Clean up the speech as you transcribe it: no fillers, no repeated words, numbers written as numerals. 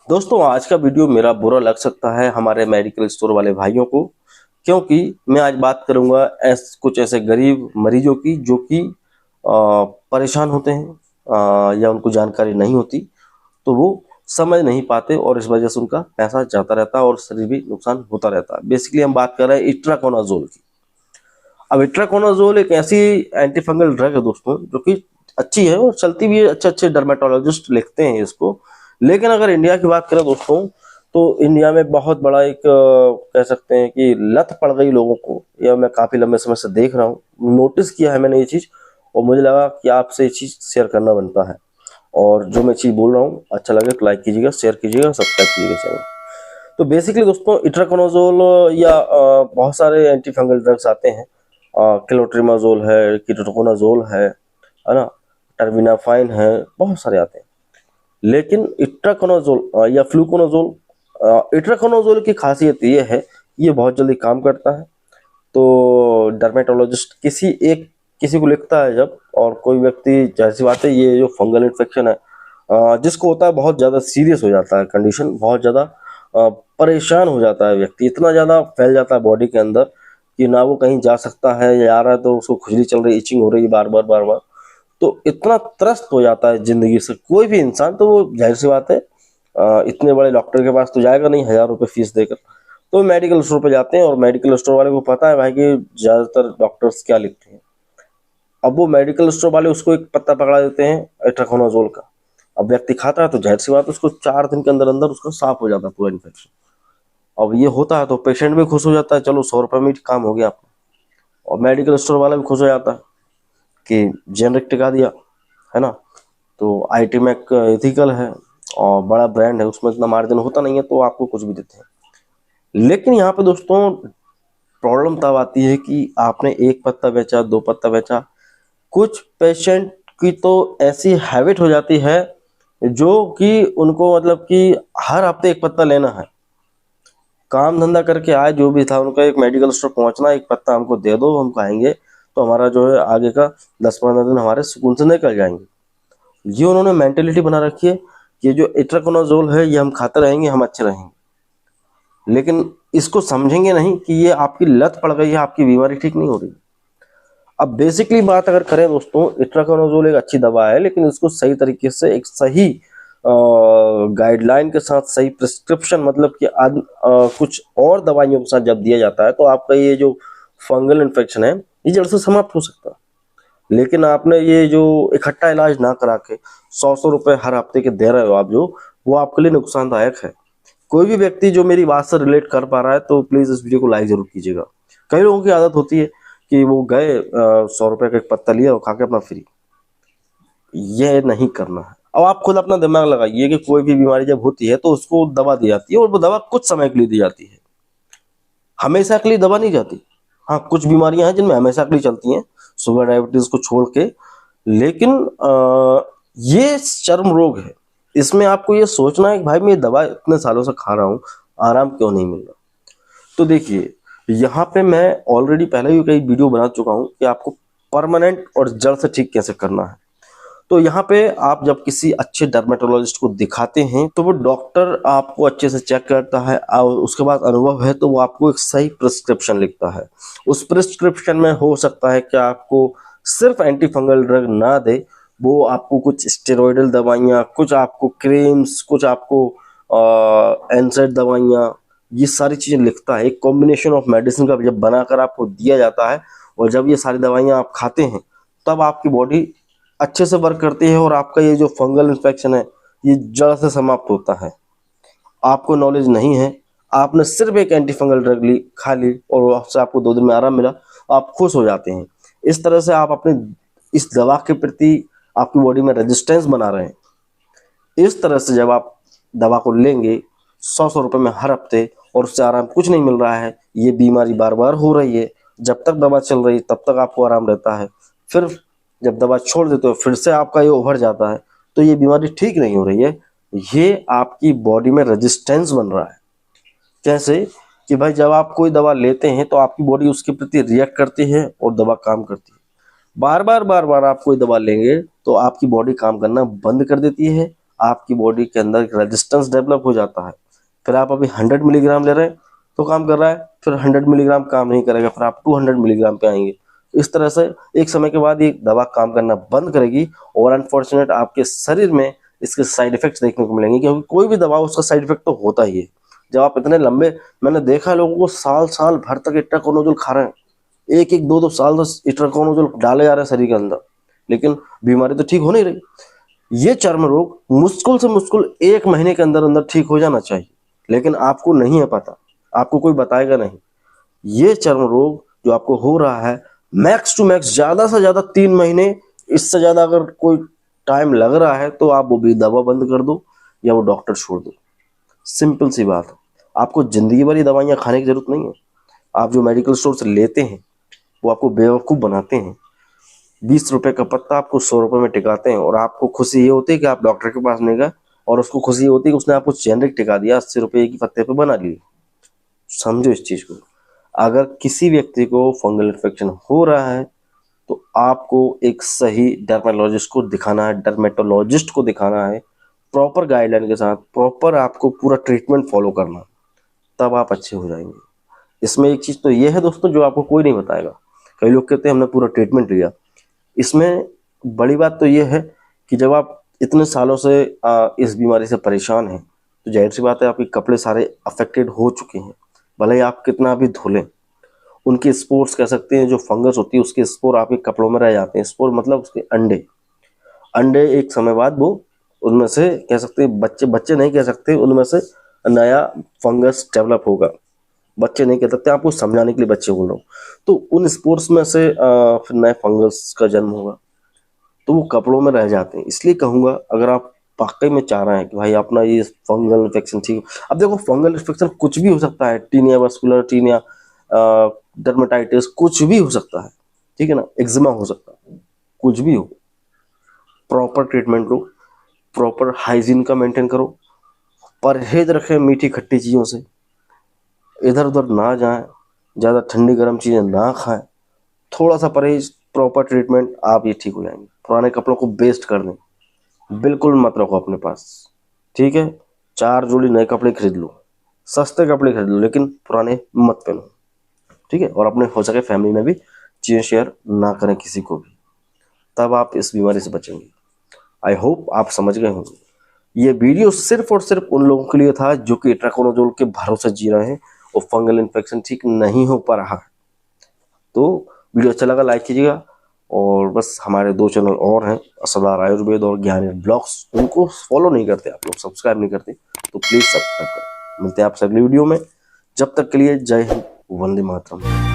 दोस्तों, आज का वीडियो मेरा बुरा लग सकता है हमारे मेडिकल स्टोर वाले भाइयों को, क्योंकि मैं आज बात करूंगा कुछ ऐसे गरीब मरीजों की जो कि परेशान होते हैं, या उनको जानकारी नहीं होती, तो वो समझ नहीं पाते और इस वजह से उनका पैसा जाता रहता है और शरीर भी नुकसान होता रहता है। बेसिकली हम बात कर रहे हैं इट्राकोनाजोल की। अब इट्राकोनाजोल एक ऐसी एंटी फंगल ड्रग है दोस्तों, जो कि अच्छी है और चलती भी है। अच्छे अच्छे डर्मेटोलॉजिस्ट लिखते हैं इसको। लेकिन अगर इंडिया की बात करें दोस्तों, तो इंडिया में बहुत बड़ा एक कह सकते हैं कि लत पड़ गई लोगों को। यह मैं काफी लंबे समय से देख रहा हूँ, नोटिस किया है मैंने ये चीज, और मुझे लगा कि आपसे ये चीज शेयर करना बनता है। और जो मैं चीज बोल रहा हूँ अच्छा लगे तो लाइक कीजिएगा, शेयर कीजिएगा, सब्सक्राइब कीजिएगा चैनल। तो बेसिकली दोस्तों, इट्राकोनाजोल या बहुत सारे एंटी फंगल ड्रग्स आते हैं। क्लोट्रिमाजोल है, कीटोकोनाजोल है ना, टर्बिनाफाइन है, बहुत सारे आते हैं। लेकिन इट्राकोनाजोल या फ्लूकोनाजोल, इट्राकोनाजोल की खासियत ये है, ये बहुत जल्दी काम करता है। तो डर्मेटोलॉजिस्ट किसी को लिखता है जब, और कोई व्यक्ति, जाहिर सी बात है ये जो फंगल इन्फेक्शन है जिसको होता है, बहुत ज़्यादा सीरियस हो जाता है कंडीशन, बहुत ज़्यादा परेशान हो जाता है व्यक्ति, इतना ज़्यादा फैल जाता है बॉडी के अंदर कि ना वो कहीं जा सकता है, या आ रहा है तो उसको खुजली चल रही, इचिंग हो रही है बार बार बार बार। तो इतना त्रस्त हो जाता है जिंदगी से कोई भी इंसान, तो वो जाहिर सी बात है इतने बड़े डॉक्टर के पास तो जाएगा नहीं 1000 रुपये फीस देकर। तो मेडिकल स्टोर पे जाते हैं, और मेडिकल स्टोर वाले को पता है भाई कि ज्यादातर डॉक्टर्स क्या लिखते हैं। अब वो मेडिकल स्टोर वाले उसको एक पत्ता पकड़ा देते हैं इट्राकोनाजोल का। अब व्यक्ति खाता है तो जाहिर सी बात है उसको 4 दिन के अंदर अंदर उसका साफ हो जाता है पूरा इन्फेक्शन। अब ये होता है तो पेशेंट भी खुश हो जाता है, चलो 100 रुपये में काम हो गया आपका। और मेडिकल स्टोर वाला भी खुश हो जाता है कि जेनरिक टिका दिया, है ना। तो आईटी मैक एथिकल है और बड़ा ब्रांड है, उसमें इतना मार्जिन होता नहीं है, तो आपको कुछ भी देते हैं। लेकिन यहाँ पे दोस्तों प्रॉब्लम तब आती है कि आपने एक पत्ता बेचा, 2 पत्ता बेचा। कुछ पेशेंट की तो ऐसी हैबिट हो जाती है जो कि उनको मतलब कि हर हफ्ते एक पत्ता लेना है। काम धंधा करके आए जो भी था, उनका एक मेडिकल स्टोर पहुंचना, एक पत्ता हमको दे दो, हम खाएंगे तो हमारा जो है आगे का 10-15 दिन हमारे सुकून से निकल जाएंगे। ये उन्होंने मेंटेलिटी बना रखी है कि जो इट्राकोनाजोल है ये हम खाते रहेंगे, हम अच्छे रहेंगे। लेकिन इसको समझेंगे नहीं कि ये आपकी लत पड़ गई है, आपकी बीमारी ठीक नहीं हो रही। अब बेसिकली बात अगर करें दोस्तों, इट्राकोनाजोल एक अच्छी दवा है, लेकिन इसको सही तरीके से एक सही गाइडलाइन के साथ, सही प्रिस्क्रिप्शन, मतलब कि कुछ और दवाइयों के साथ जब दिया जाता है, तो आपका ये जो फंगल इन्फेक्शन है ये जड़ से समाप्त हो सकता है। लेकिन आपने ये जो इकट्ठा इलाज ना करा के 100-100 रुपए हर हफ्ते के दे रहे हो आप, जो वो आपके लिए नुकसानदायक है। कोई भी व्यक्ति जो मेरी बात से रिलेट कर पा रहा है तो प्लीज इस वीडियो को लाइक जरूर कीजिएगा। कई लोगों की आदत होती है कि वो गए 100 रुपए का एक पत्ता लिया और खा के अपना फ्री। ये नहीं करना है। अब आप खुद अपना दिमाग लगाइए कि कोई भी बीमारी जब होती है तो उसको दवा दी जाती है, और वो दवा कुछ समय के लिए दी जाती है, हमेशा के लिए दवा नहीं जाती। हाँ, कुछ बीमारियां हैं जिनमें हमेशा के लिए चलती हैं, शुगर डायबिटीज को छोड़ के। लेकिन ये चर्म रोग है, इसमें आपको ये सोचना है कि भाई मैं ये दवा इतने सालों से खा रहा हूँ, आराम क्यों नहीं मिल रहा। तो देखिए, यहाँ पे मैं ऑलरेडी पहले भी कई वीडियो बना चुका हूँ कि आपको परमानेंट और जड़ से ठीक कैसे करना है। तो यहाँ पे आप जब किसी अच्छे डर्मेटोलॉजिस्ट को दिखाते हैं तो वो डॉक्टर आपको अच्छे से चेक करता है, और उसके बाद अनुभव है तो वो आपको एक सही प्रिस्क्रिप्शन लिखता है। उस प्रिस्क्रिप्शन में हो सकता है कि आपको सिर्फ एंटी फंगल ड्रग ना दे, वो आपको कुछ स्टेरॉइडल दवाइयाँ, कुछ आपको क्रीम्स, कुछ आपको एनसेड दवाइयाँ, ये सारी चीज़ें लिखता है। एक कॉम्बिनेशन ऑफ मेडिसिन का जब बनाकर आपको दिया जाता है, और जब ये सारी दवाइयाँ आप खाते हैं तब आपकी बॉडी अच्छे से वर्क करती है, और आपका ये जो फंगल इन्फेक्शन है ये जड़ से समाप्त होता है। आपको नॉलेज नहीं है, आपने सिर्फ एक एंटी फंगल ड्रग ली, खा ली, और उससे आपको 2 दिन में आराम मिला, आप खुश हो जाते हैं। इस तरह से आप अपने इस दवा के प्रति आपकी बॉडी में रेजिस्टेंस बना रहे हैं। इस तरह से जब आप दवा को लेंगे 100-100 रुपये में हर हफ्ते, और उससे आराम कुछ नहीं मिल रहा है, ये बीमारी बार बार हो रही है, जब तक दवा चल रही है तब तक आपको आराम रहता है, फिर जब दवा छोड़ देते हो फिर से आपका ये उभर जाता है, तो ये बीमारी ठीक नहीं हो रही है। ये आपकी बॉडी में रेजिस्टेंस बन रहा है। कैसे कि भाई जब आप कोई दवा लेते हैं तो आपकी बॉडी उसके प्रति रिएक्ट करती है और दवा काम करती है। बार बार आप कोई दवा लेंगे तो आपकी बॉडी काम करना बंद कर देती है, आपकी बॉडी के अंदर एक रेजिस्टेंस डेवलप हो जाता है। फिर आप अभी 100 मिलीग्राम ले रहे हैं तो काम कर रहा है, फिर 100 मिलीग्राम काम नहीं करेगा, फिर आप 200 मिलीग्राम पे आएंगे। इस तरह से एक समय के बाद ये दवा काम करना बंद करेगी और अनफॉर्चुनेट आपके शरीर में इसके साइड इफेक्ट्स देखने को मिलेंगे, क्योंकि कोई भी दवा उसका साइड इफेक्ट तो होता ही है। जब आप इतने लंबे, मैंने देखा है लोगों को साल साल भर तक इट्राकोनोजोल खा रहे हैं, एक एक दो दो साल तक इट्राकोनोजोल डाले जा रहे हैं शरीर के अंदर, लेकिन बीमारी तो ठीक हो नहीं रही। ये चर्म रोग मुश्किल से मुश्किल 1 महीने के अंदर अंदर ठीक हो जाना चाहिए, लेकिन आपको नहीं है पता, आपको कोई बताएगा नहीं। ये चर्म रोग जो आपको हो रहा है, मैक्स टू मैक्स ज्यादा से ज्यादा 3 महीने, इससे ज्यादा अगर कोई टाइम लग रहा है तो आप वो भी दवा बंद कर दो या वो डॉक्टर छोड़ दो। सिंपल सी बात है। आपको जिंदगी भर ये दवाइयाँ खाने की जरूरत नहीं है। आप जो मेडिकल स्टोर से लेते हैं वो आपको बेवकूफ़ बनाते हैं। 20 रुपए का पत्ता आपको 100 रुपए में टिकाते हैं, और आपको खुशी ये होती है कि आप डॉक्टर के पास नहीं गए, और उसको खुशी ये होती है कि उसने आपको जेनरिक टिका दिया, 80 रुपए की पत्ते पे बना लिए। समझो इस चीज को। अगर किसी व्यक्ति को फंगल इन्फेक्शन हो रहा है तो आपको एक सही डर्मेटोलॉजिस्ट को दिखाना है, प्रॉपर गाइडलाइन के साथ, प्रॉपर आपको पूरा ट्रीटमेंट फॉलो करना, तब आप अच्छे हो जाएंगे। इसमें एक चीज तो ये है दोस्तों जो आपको कोई नहीं बताएगा। कई लोग कहते हैं हमने पूरा ट्रीटमेंट लिया। इसमें बड़ी बात तो ये है कि जब आप इतने सालों से इस बीमारी से परेशान हैं तो जाहिर सी बात है आपके कपड़े सारे अफेक्टेड हो चुके हैं। भले ही आप कितना भी धो लें, उनके स्पोर्स कह सकते हैं, जो फंगस होती है उसके स्पोर आपके कपड़ों में रह जाते हैं। स्पोर मतलब उसके अंडे एक समय बाद वो उनमें से कह सकते हैं, बच्चे नहीं कह सकते, उनमें से नया फंगस डेवलप होगा। बच्चे नहीं कह सकते, आपको समझाने के लिए बच्चे बोल रहा हूँ। तो उन स्पोर्स में से फिर नए फंगस का जन्म होगा, तो वो कपड़ों में रह जाते हैं। इसलिए कहूँगा अगर आप वाकई में चाह रहे हैं कि भाई अपना ये फंगल इन्फेक्शन ठीक, अब देखो फंगल इन्फेक्शन कुछ भी हो सकता है, टीनिया वास्कुलर, टीनिया डर्मेटाइटिस, कुछ भी हो सकता है, ठीक है ना, एक्जिमा हो सकता है, कुछ भी हो। प्रॉपर ट्रीटमेंट लो, प्रॉपर हाइजीन का मेंटेन करो, परहेज रखें मीठी खट्टी चीज़ों से, इधर उधर ना जाएं, ज़्यादा ठंडी गर्म चीज़ें ना खाएं, थोड़ा सा परहेज, प्रॉपर ट्रीटमेंट, आप ये ठीक हो जाएंगे। पुराने कपड़ों को वेस्ट कर दें, बिल्कुल मत रखो अपने पास, ठीक है। 4 जोड़ी नए कपड़े खरीद लो, सस्ते कपड़े खरीद लो, लेकिन पुराने मत पहनो, ठीक है। और अपने हो सके फैमिली में भी चीज़ें शेयर ना करें किसी को भी, तब आप इस बीमारी से बचेंगे। आई होप आप समझ गए होंगे। ये वीडियो सिर्फ और सिर्फ उन लोगों के लिए था जो कि इट्राकोनोजोल के भरोसे जी रहे हैं और फंगल इन्फेक्शन ठीक नहीं हो पा रहा है। तो वीडियो अच्छा लगा लाइक कीजिएगा, और बस हमारे 2 चैनल और हैं, असरदार आयुर्वेद और ज्ञानी ब्लॉग्स, उनको फॉलो नहीं करते आप लोग, सब्सक्राइब नहीं करते, तो प्लीज़ सब्सक्राइब करें। मिलते हैं आपसे अगली वीडियो में, जब तक के लिए जय हिंद, वंदे मातरम।